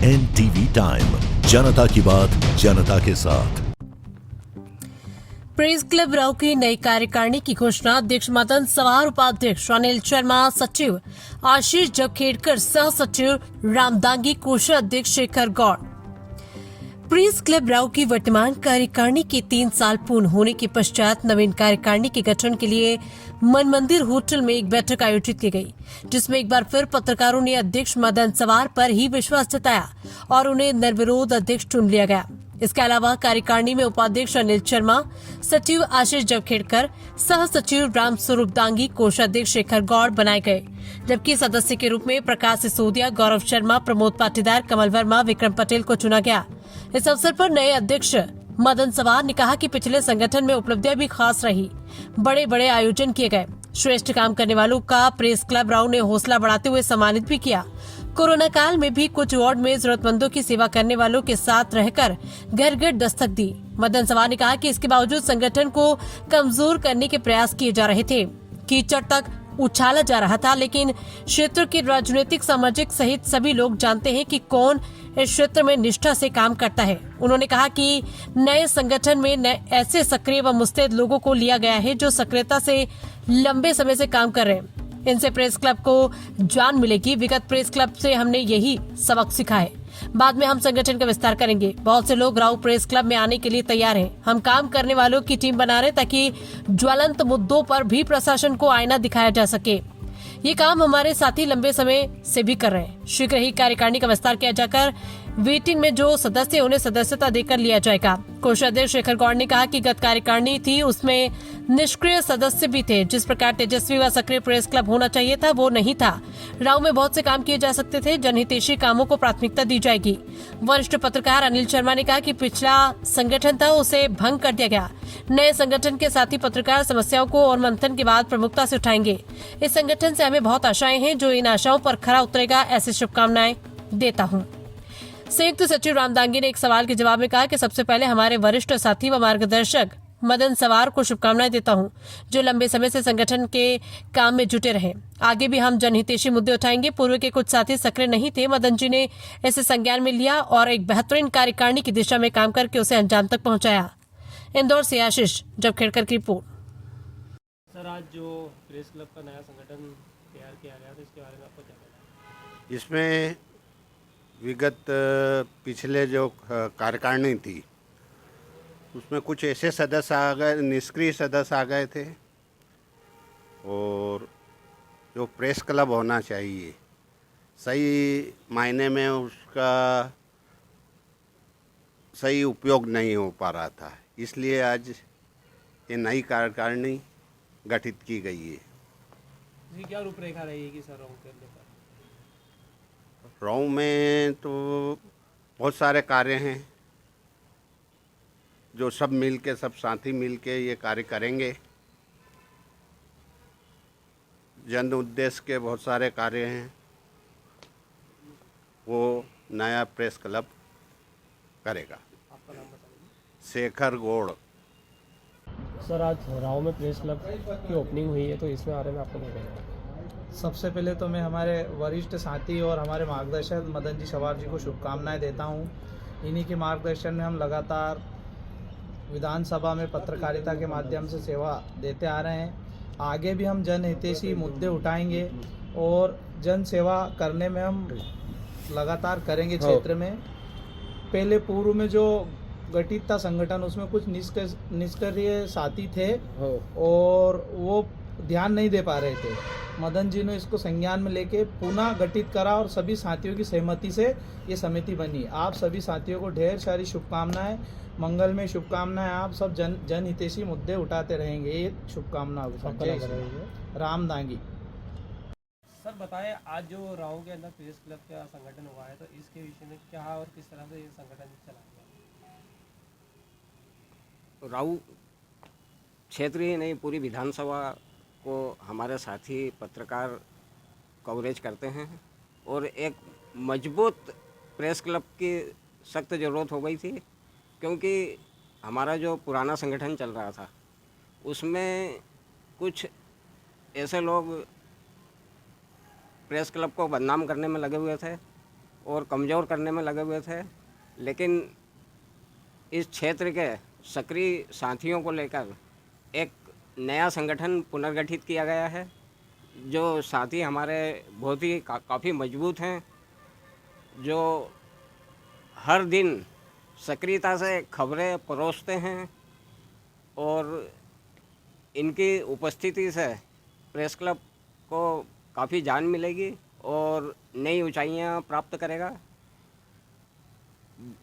NTV time, जनता की बात जनता के साथ। प्रेस क्लब राव की नई कार्यकारिणी की घोषणा। अध्यक्ष मदन सवार, उपाध्यक्ष अनिल शर्मा, सचिव आशीष जखेड़कर, सह सचिव रामदांगी, कोषाध्यक्ष शेखर गौड़। प्रेस क्लब राव की वर्तमान कार्यकारिणी के 3 साल पूर्ण होने के पश्चात नवीन कार्यकारिणी के गठन के लिए मन मंदिर होटल में एक बैठक आयोजित की गई, जिसमें एक बार फिर पत्रकारों ने अध्यक्ष मदन सवार पर ही विश्वास जताया और उन्हें निर्विरोध अध्यक्ष चुन लिया गया। इसके अलावा कार्यकारिणी में उपाध्यक्ष अनिल शर्मा, सचिव आशीष जखेड़कर, सह सचिव राम स्वरूप दांगी, कोषाध्यक्ष शेखर गौड़ बनाए गए, जबकि सदस्य के रूप में प्रकाश सिसोदिया, गौरव शर्मा, प्रमोद पाटीदार, कमल वर्मा, विक्रम पटेल को चुना गया। इस अवसर पर नए अध्यक्ष मदन सवार ने कहा कि पिछले संगठन में उपलब्धियां भी खास रही, बड़े बड़े आयोजन किए गए, श्रेष्ठ काम करने वालों का प्रेस क्लब राव ने हौसला बढ़ाते हुए सम्मानित भी किया। कोरोना काल में भी कुछ वार्ड में जरूरतमंदों की सेवा करने वालों के साथ रहकर घर घर दस्तक दी। मदन सवार ने कहा कि इसके बावजूद संगठन को कमजोर करने के प्रयास किए जा रहे थे, कीचड़ तक उछाला जा रहा था, लेकिन क्षेत्र के राजनीतिक, सामाजिक सहित सभी लोग जानते हैं कि कौन इस क्षेत्र में निष्ठा से काम करता है। उन्होंने कहा कि नए संगठन में ऐसे सक्रिय व मुस्तैद लोगों को लिया गया है जो सक्रियता से लंबे समय से काम कर रहे हैं। इनसे प्रेस क्लब को जान मिलेगी। विगत प्रेस क्लब से हमने यही सबक सीखा है। बाद में हम संगठन का विस्तार करेंगे। बहुत से लोग राव प्रेस क्लब में आने के लिए तैयार हैं। हम काम करने वालों की टीम बना रहे ताकि ज्वलंत मुद्दों पर भी प्रशासन को आईना दिखाया जा सके। ये काम हमारे साथी लंबे समय से भी कर रहे हैं। शीघ्र ही कार्यकारिणी का विस्तार किया जाकर वेटिंग में जो सदस्य उन्हें सदस्यता देकर लिया जाएगा। कोषाध्यक्ष शेखर गौड़ ने कहा कि गत कार्यकारिणी थी, उसमें निष्क्रिय सदस्य भी थे। जिस प्रकार तेजस्वी व सक्रिय प्रेस क्लब होना चाहिए था, वो नहीं था। राव में बहुत से काम किए जा सकते थे। जनहितैषी कामों को प्राथमिकता दी जाएगी। वरिष्ठ पत्रकार अनिल शर्मा ने कहा कि पिछला संगठन था, उसे भंग कर दिया गया। नए संगठन के साथी पत्रकार समस्याओं को और मंथन के बाद प्रमुखता से उठाएंगे। इस संगठन से हमें बहुत आशाएं हैं, जो इन आशाओं पर खरा उतरेगा, ऐसी शुभकामनाएं देता हूं। संयुक्त सचिव रामदांगी ने एक सवाल के जवाब में कहा कि सबसे पहले हमारे वरिष्ठ साथी व मार्गदर्शक मदन सवार को शुभकामनाएं देता हूं, जो लंबे समय से संगठन के काम में जुटे रहे। आगे भी हम जनहितैषी मुद्दे उठाएंगे। पूर्व के कुछ साथी सक्रिय नहीं थे, मदन जी ने इसे संज्ञान में लिया और एक बेहतरीन कार्यकारिणी की दिशा में काम करके उसे अंजाम तक पहुंचाया। इंदौर से आशीष जखेड़कर की रिपोर्ट। सर, आज जो प्रेस क्लब का नया संगठन तैयार किया गया था, इसके बारे में आपको क्या कहना है? इसमें विगत पिछले जो कार्यकारिणी थी, उसमें कुछ ऐसे सदस्य आ गए, निष्क्रिय सदस्य आ गए थे, और जो प्रेस क्लब होना चाहिए सही मायने में उसका सही उपयोग नहीं हो पा रहा था। इसलिए आज ये नई कार्यकारिणी गठित की गई है। जी, क्या रूपरेखा रहेगी सर राव के अंदर? राव में तो बहुत सारे कार्य हैं जो सब मिलके, सब साथी मिलके ये कार्य करेंगे। जन उद्देश्य के बहुत सारे कार्य हैं, वो नया प्रेस क्लब करेगा। आपका नाम बताइए। शेखर गौड़। सर, आज राव में प्रेस क्लब की ओपनिंग हुई है, तो इसमें बारे में आपको क्या कहना है? सबसे पहले तो मैं हमारे वरिष्ठ साथी और हमारे मार्गदर्शक मदन जी सवार जी को शुभकामनाएं देता हूं। इन्हीं के मार्गदर्शन में हम लगातार विधानसभा में पत्रकारिता के माध्यम से सेवा देते आ रहे हैं। आगे भी हम जनहितैषी मुद्दे उठाएंगे और जन सेवा करने में हम लगातार करेंगे क्षेत्र में। पहले पूर्व में जो गठित था संगठन, उसमें कुछ निष्क्रिय साथी थे और वो ध्यान नहीं दे पा रहे थे। मदन जी ने इसको संज्ञान में लेके पुनः गठित करा और सभी साथियों की सहमति से ये समिति बनी। आप सभी साथियों को ढेर सारी शुभकामनाएं, मंगल में शुभकामनाएं। आप सब जनहितैषी मुद्दे उठाते रहेंगे, ये शुभकामना। राम दांगी। सर, बताएं, आज जो राव के अंदर प्रेस क्लब का संगठन हुआ है, तो इसके विषय में क्या और किस तरह से ये संगठन चलाएगा? राव क्षेत्र ही नहीं, पूरी विधानसभा को हमारे साथी पत्रकार कवरेज करते हैं और एक मजबूत प्रेस क्लब की सख्त ज़रूरत हो गई थी, क्योंकि हमारा जो पुराना संगठन चल रहा था उसमें कुछ ऐसे लोग प्रेस क्लब को बदनाम करने में लगे हुए थे और कमज़ोर करने में लगे हुए थे, लेकिन इस क्षेत्र के सक्रिय साथियों को लेकर एक नया संगठन पुनर्गठित किया गया है। जो साथी हमारे बहुत ही काफ़ी मजबूत हैं, जो हर दिन सक्रियता से खबरें परोसते हैं और इनकी उपस्थिति से प्रेस क्लब को काफ़ी जान मिलेगी और नई ऊंचाइयां प्राप्त करेगा।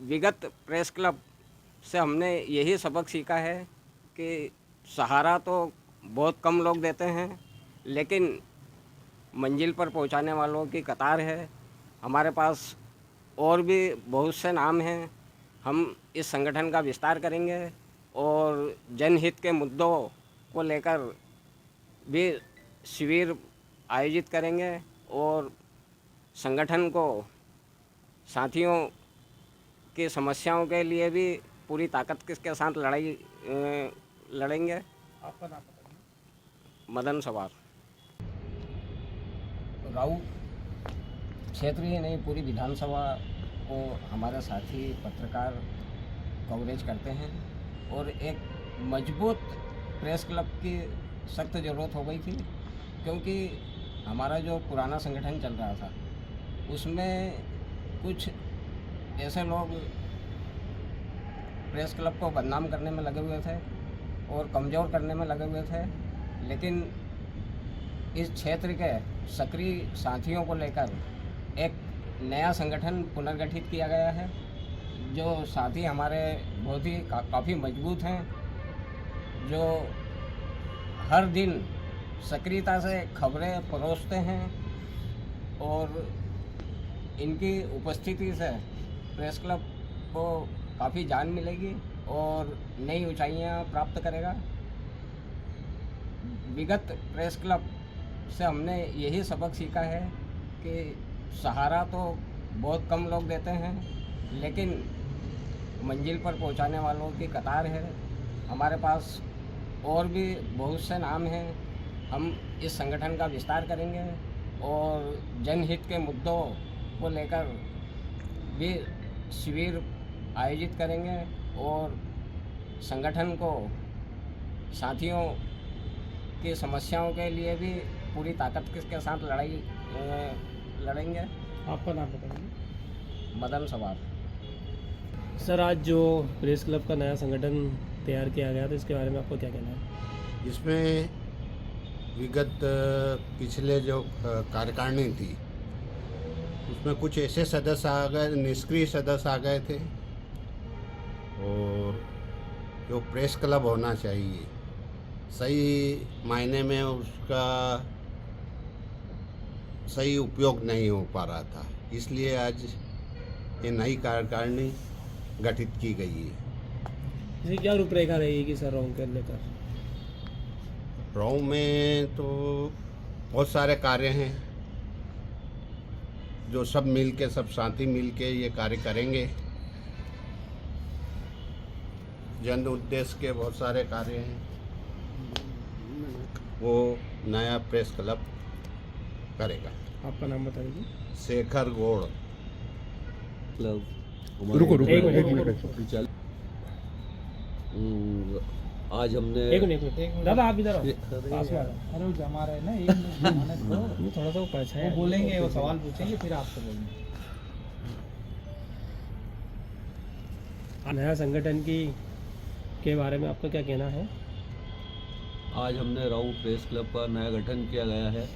विगत प्रेस क्लब से हमने यही सबक सीखा है कि सहारा तो बहुत कम लोग देते हैं, लेकिन मंजिल पर पहुंचाने वालों की कतार है। हमारे पास और भी बहुत से नाम हैं। हम इस संगठन का विस्तार करेंगे और जनहित के मुद्दों को लेकर भी शिविर आयोजित करेंगे और संगठन को साथियों की समस्याओं के लिए भी पूरी ताकत के साथ लड़ेंगे। आपका नाम बताइए। मदन सवार। राऊ क्षेत्र ही नहीं, पूरी विधानसभा को हमारे साथी पत्रकार कवरेज करते हैं और एक मजबूत प्रेस क्लब की सख्त ज़रूरत हो गई थी, क्योंकि हमारा जो पुराना संगठन चल रहा था उसमें कुछ ऐसे लोग प्रेस क्लब को बदनाम करने में लगे हुए थे और कमज़ोर करने में लगे हुए थे, लेकिन इस क्षेत्र के सक्रिय साथियों को लेकर एक नया संगठन पुनर्गठित किया गया है। जो साथी हमारे बहुत ही काफ़ी मजबूत हैं, जो हर दिन सक्रियता से खबरें परोसते हैं और इनकी उपस्थिति से प्रेस क्लब को काफ़ी जान मिलेगी और नई ऊंचाइयां प्राप्त करेगा। विगत प्रेस क्लब से हमने यही सबक सीखा है कि सहारा तो बहुत कम लोग देते हैं, लेकिन मंजिल पर पहुंचाने वालों की कतार है। हमारे पास और भी बहुत से नाम हैं। हम इस संगठन का विस्तार करेंगे और जनहित के मुद्दों को लेकर भी शिविर आयोजित करेंगे और संगठन को साथियों की समस्याओं के लिए भी पूरी ताकत के साथ लड़ेंगे। आपका नाम बताइए। मदन सवार। सर, आज जो प्रेस क्लब का नया संगठन तैयार किया गया, तो इसके बारे में आपको क्या कहना है? इसमें विगत पिछले जो कार्यकारिणी थी उसमें कुछ ऐसे सदस्य आ गए, निष्क्रिय सदस्य आ गए थे, और जो प्रेस क्लब होना चाहिए सही मायने में उसका सही उपयोग नहीं हो पा रहा था, इसलिए आज ये नई कार्यकारिणी गठित की गई है। इसकी क्या रूपरेखा रहेगी सर रॉन्ग के लेकर? राव में तो बहुत सारे कार्य हैं जो सब साथी मिल के ये कार्य करेंगे। जन उद्देश्य के बहुत सारे कार्य हैं, वो नया प्रेस क्लब करेगा। आपका नाम बता दीजिए। शेखर गौड़। एक मिनट। आज हमने एक मिनट दादा, आप इधर आओ। पास में आओ। अरे वो जमा रहे ना, एक मिनट ये थोड़ा सा ऊपर है। वो बोलेंगे, वो सवाल पूछेंगे, फिर आपको बोलेंगे। नया संगठन के बारे में आपका क्या कहना है? आज हमने राऊ प्रेस क्लब का नया गठन किया गया है।